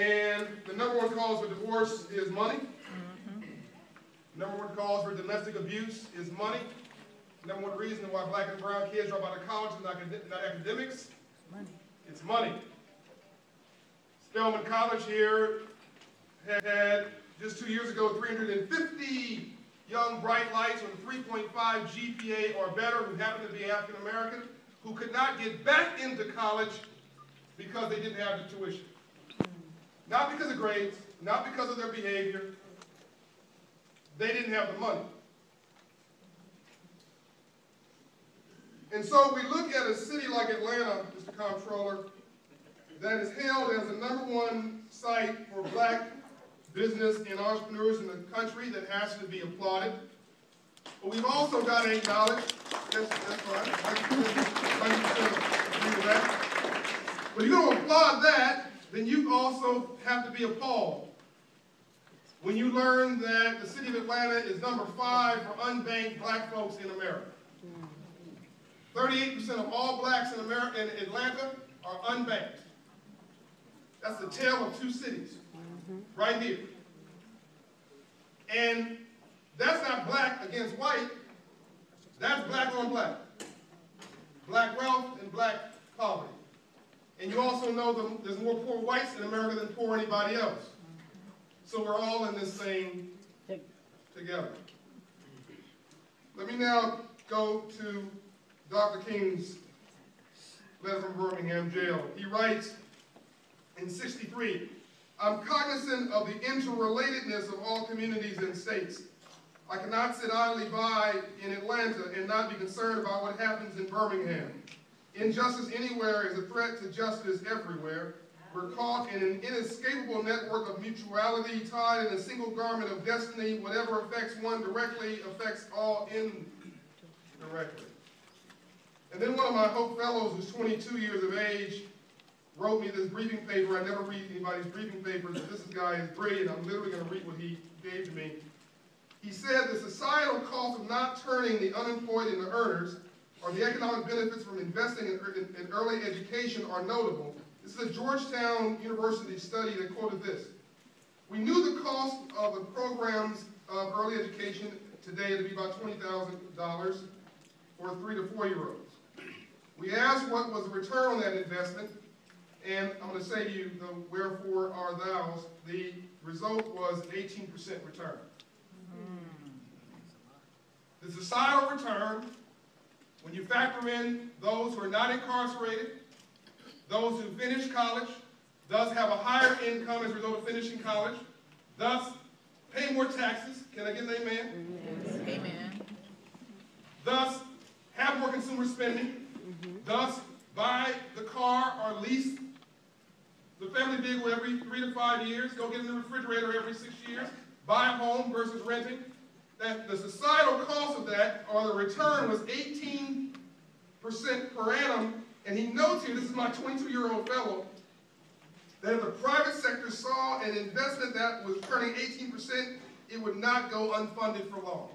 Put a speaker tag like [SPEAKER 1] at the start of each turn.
[SPEAKER 1] And the number one cause for divorce is money. Number one cause for domestic abuse is money. Number one reason why black and brown kids drop out of college is not academics. Money. It's money. Spelman College here had just 2 years ago 350 young bright lights with a 3.5 GPA or better who happened to be African American who could not get back into college because they didn't have the tuition. Not because of grades, not because of their behavior. They didn't have the money. And so we look at a city like Atlanta, Mr. Comptroller, that is hailed as the #1 site for black business and entrepreneurs in the country that has to be applauded. But we've also got to acknowledge, yes, that's right, 100% agree with that. But if you're going to applaud that, then you also have to be appalled when you learn that the city of Atlanta is #5 for unbanked black folks in America. 38% of all blacks in Atlanta are unbanked. That's the tale of two cities, right here. And that's not black against white, that's black on black. Black wealth and black poverty. And you also know that there's more poor whites in America than poor anybody else. So we're all in this thing together. Let me now go to Dr. King's letter from Birmingham jail. He writes in 63, I'm cognizant of the interrelatedness of all communities and states. I cannot sit idly by in Atlanta and not be concerned about what happens in Birmingham. Injustice anywhere is a threat to justice everywhere. We're caught in an inescapable network of mutuality, tied in a single garment of destiny. Whatever affects one directly affects all indirectly. And then one of my Hope Fellows, who's 22 years of age, wrote me this briefing paper. I never read anybody's briefing papers, but this guy is brilliant. I'm literally going to read what he gave to me. He said the societal cost of not turning the unemployed into earners, or the economic benefits from investing in early education are notable. This is a Georgetown University study that quoted this. We knew the cost of the programs of early education today to be about $20,000 for 3 to 4-year-olds. We asked what was the return on that investment, and I'm going to say to you, the wherefore are thous, the result was an 18% return. The societal return, when you factor in those who are not incarcerated, those who finish college, thus have a higher income as a result of finishing college, thus pay more taxes. Can I get an amen?
[SPEAKER 2] Yes. Amen.
[SPEAKER 1] Thus have more consumer spending, thus buy the car or lease the family vehicle every 3 to 5 years, go get a new refrigerator every 6 years, buy a home versus renting. That the societal cost of that, or the return, was 18% per annum. And he notes here, this is my 22-year-old fellow, that if the private sector saw an investment that was turning 18%, it would not go unfunded for long.